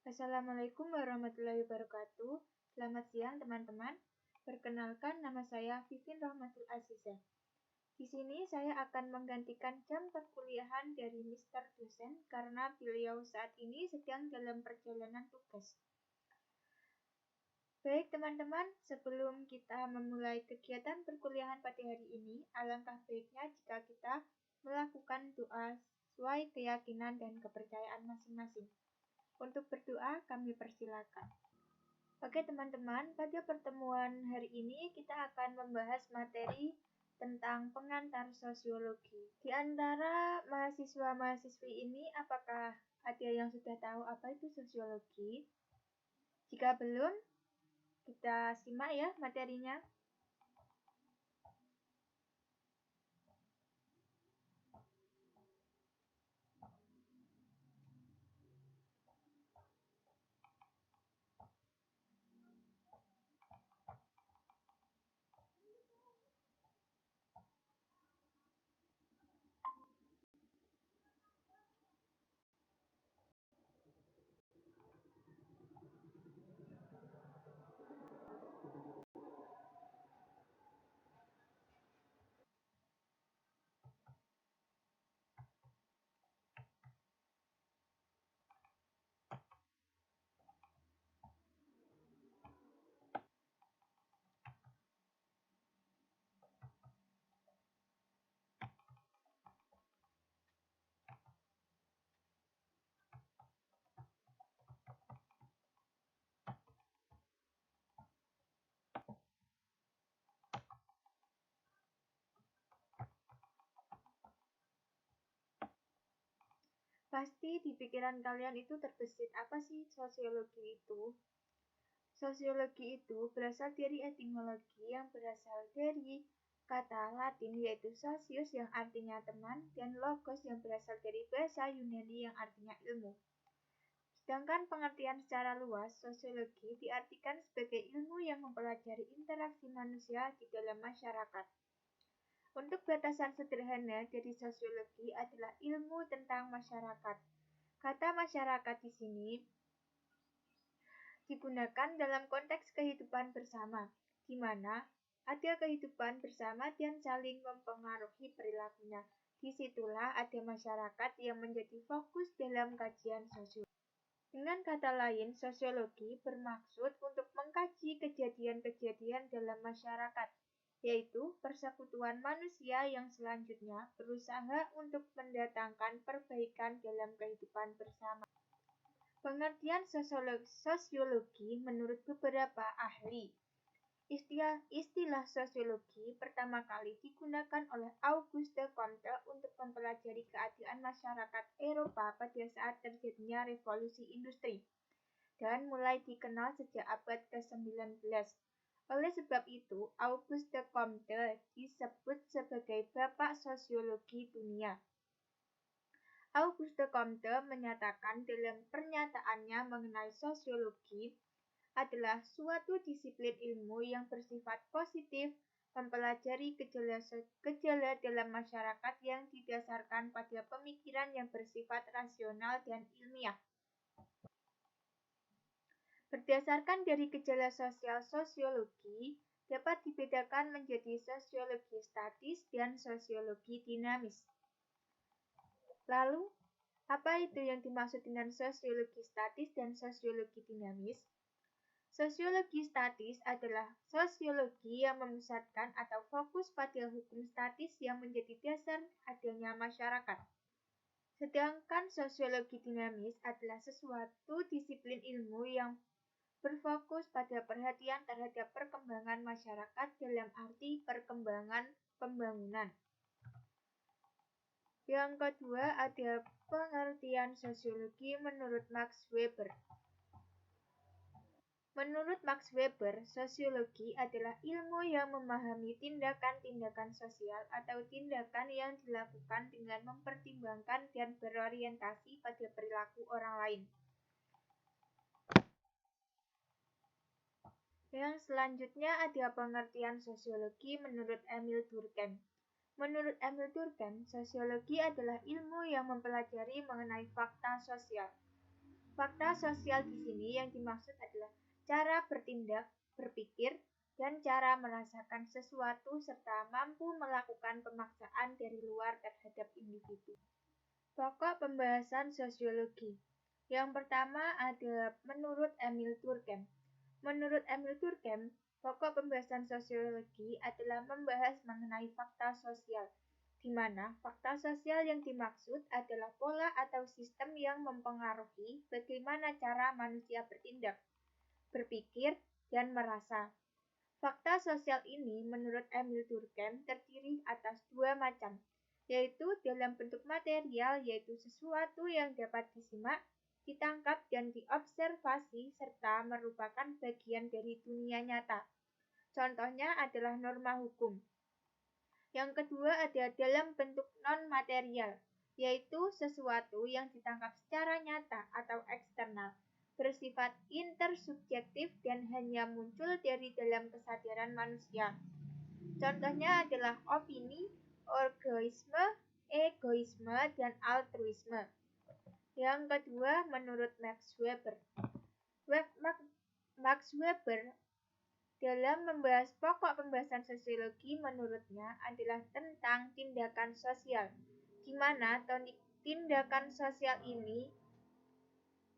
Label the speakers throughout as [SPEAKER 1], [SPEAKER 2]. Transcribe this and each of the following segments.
[SPEAKER 1] Assalamualaikum warahmatullahi wabarakatuh. Selamat siang teman-teman. Perkenalkan, nama saya Vivin Rahmatul Azizah. Di sini saya akan menggantikan jam perkuliahan dari Mr. Dosen karena beliau saat ini sedang dalam perjalanan tugas. Baik teman-teman, sebelum kita memulai kegiatan perkuliahan pada hari ini, alangkah baiknya jika kita melakukan doa sesuai keyakinan dan kepercayaan masing-masing. Untuk berdoa, kami persilakan. Oke teman-teman, pada pertemuan hari ini kita akan membahas materi tentang pengantar sosiologi. Di antara mahasiswa-mahasiswi ini, apakah ada yang sudah tahu apa itu sosiologi? Jika belum, kita simak ya materinya. Pasti di pikiran kalian itu terbesit, apa sih sosiologi itu? Sosiologi itu berasal dari etimologi yang berasal dari kata Latin yaitu socius yang artinya teman dan logos yang berasal dari bahasa Yunani yang artinya ilmu. Sedangkan pengertian secara luas, sosiologi diartikan sebagai ilmu yang mempelajari interaksi manusia di dalam masyarakat. Untuk batasan sederhana dari sosiologi adalah ilmu tentang masyarakat. Kata masyarakat di sini digunakan dalam konteks kehidupan bersama, di mana ada kehidupan bersama dan saling mempengaruhi perilakunya. Disitulah ada masyarakat yang menjadi fokus dalam kajian sosiologi. Dengan kata lain, sosiologi bermaksud untuk mengkaji kejadian-kejadian dalam masyarakat, yaitu persekutuan manusia yang selanjutnya berusaha untuk mendatangkan perbaikan dalam kehidupan bersama. Pengertian sosiologi menurut beberapa ahli. Istilah sosiologi pertama kali digunakan oleh Auguste Comte untuk mempelajari keadaan masyarakat Eropa pada saat terjadinya revolusi industri dan mulai dikenal sejak abad ke-19. Oleh sebab itu, Auguste Comte disebut sebagai bapak sosiologi dunia. Auguste Comte menyatakan dalam pernyataannya mengenai sosiologi adalah suatu disiplin ilmu yang bersifat positif, mempelajari gejala dalam masyarakat yang didasarkan pada pemikiran yang bersifat rasional dan ilmiah. Berdasarkan dari gejala sosial sosiologi, dapat dibedakan menjadi sosiologi statis dan sosiologi dinamis. Lalu, apa itu yang dimaksud dengan sosiologi statis dan sosiologi dinamis? Sosiologi statis adalah sosiologi yang memusatkan atau fokus pada hukum statis yang menjadi dasar adanya masyarakat. Sedangkan sosiologi dinamis adalah sesuatu disiplin ilmu yang berfokus pada perhatian terhadap perkembangan masyarakat dalam arti perkembangan pembangunan. Yang kedua ada pengertian sosiologi menurut Max Weber. Menurut Max Weber, sosiologi adalah ilmu yang memahami tindakan-tindakan sosial atau tindakan yang dilakukan dengan mempertimbangkan dan berorientasi pada perilaku orang lain. Yang selanjutnya ada pengertian sosiologi menurut Emil Durkheim. Menurut Emil Durkheim, sosiologi adalah ilmu yang mempelajari mengenai fakta sosial. Fakta sosial di sini yang dimaksud adalah cara bertindak, berpikir, dan cara merasakan sesuatu serta mampu melakukan pemaksaan dari luar terhadap individu. Pokok pembahasan sosiologi. Yang pertama ada menurut Emil Durkheim. Menurut Emil Durkheim, pokok pembahasan sosiologi adalah membahas mengenai fakta sosial, di mana fakta sosial yang dimaksud adalah pola atau sistem yang mempengaruhi bagaimana cara manusia bertindak, berpikir, dan merasa. Fakta sosial ini menurut Emil Durkheim terdiri atas dua macam, yaitu dalam bentuk material, yaitu sesuatu yang dapat disimak, ditangkap, dan diobservasi, serta merupakan bagian dari dunia nyata. Contohnya adalah norma hukum. Yang kedua ada dalam bentuk non-material, yaitu sesuatu yang ditangkap secara nyata atau eksternal, bersifat intersubjektif dan hanya muncul dari dalam kesadaran manusia. Contohnya adalah opini, orgoisme, egoisme, dan altruisme. Yang kedua menurut Max Weber. Max Weber dalam membahas pokok pembahasan sosiologi menurutnya adalah tentang tindakan sosial, di mana tindakan sosial ini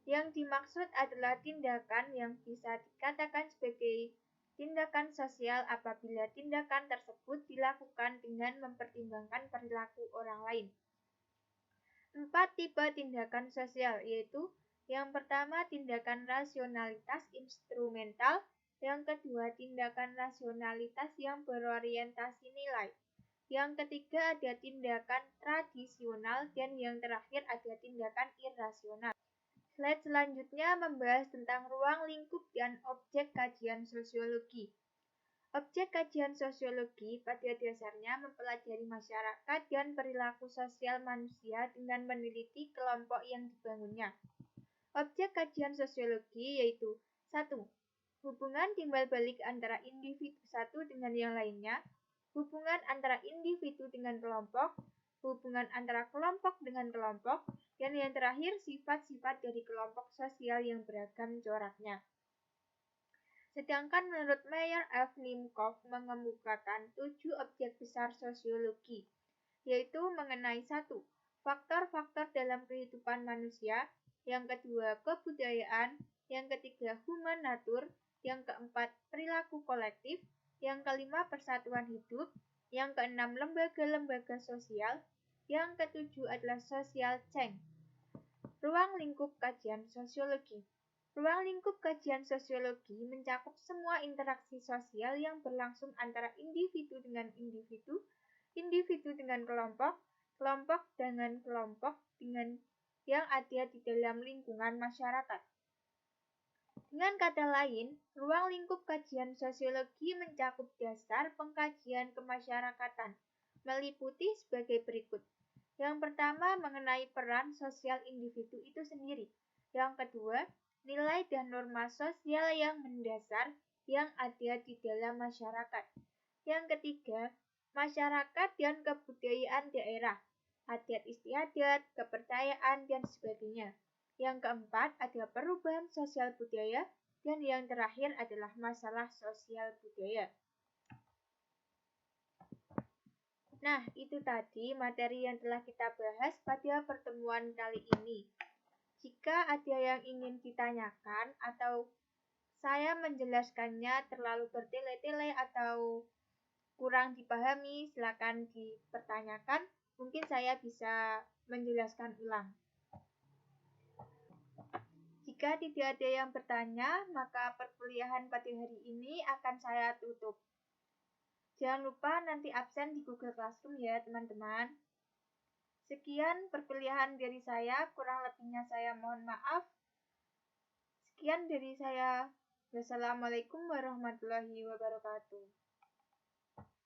[SPEAKER 1] yang dimaksud adalah tindakan yang bisa dikatakan sebagai tindakan sosial apabila tindakan tersebut dilakukan dengan mempertimbangkan perilaku orang lain. 4 tipe tindakan sosial, yaitu yang pertama tindakan rasionalitas instrumental, yang kedua tindakan rasionalitas yang berorientasi nilai, yang ketiga ada tindakan tradisional, dan yang terakhir ada tindakan irasional. Slide selanjutnya membahas tentang ruang lingkup dan objek kajian sosiologi. Objek kajian sosiologi pada dasarnya mempelajari masyarakat dan perilaku sosial manusia dengan meneliti kelompok yang dibangunnya. Objek kajian sosiologi yaitu 1. Hubungan timbal balik antara individu satu dengan yang lainnya, hubungan antara individu dengan kelompok, hubungan antara kelompok dengan kelompok, dan yang terakhir sifat-sifat dari kelompok sosial yang beragam coraknya. Sedangkan menurut Meyer F. Nimkov mengemukakan 7 objek besar sosiologi, yaitu mengenai 1. Faktor-faktor dalam kehidupan manusia, yang kedua kebudayaan, yang ketiga human nature, yang keempat perilaku kolektif, yang kelima persatuan hidup, yang keenam lembaga-lembaga sosial, yang ketujuh adalah social change. Ruang lingkup kajian sosiologi. Ruang lingkup kajian sosiologi mencakup semua interaksi sosial yang berlangsung antara individu dengan individu, individu dengan kelompok, kelompok dengan kelompok dengan yang ada di dalam lingkungan masyarakat. Dengan kata lain, ruang lingkup kajian sosiologi mencakup dasar pengkajian kemasyarakatan, meliputi sebagai berikut. Yang pertama mengenai peran sosial individu itu sendiri. Yang kedua, nilai dan norma sosial yang mendasar yang ada di dalam masyarakat. Yang ketiga, masyarakat dan kebudayaan daerah, adat istiadat, kepercayaan, dan sebagainya. Yang keempat, ada perubahan sosial budaya, dan yang terakhir adalah masalah sosial budaya. Nah, itu tadi materi yang telah kita bahas pada pertemuan kali ini. Jika ada yang ingin ditanyakan atau saya menjelaskannya terlalu bertele-tele atau kurang dipahami, silakan dipertanyakan. Mungkin saya bisa menjelaskan ulang. Jika tidak ada yang bertanya, maka perkuliahan pada hari ini akan saya tutup. Jangan lupa nanti absen di Google Classroom ya, teman-teman. Sekian perkuliahan dari saya, kurang lebihnya saya mohon maaf. Sekian dari saya. Wassalamualaikum warahmatullahi wabarakatuh.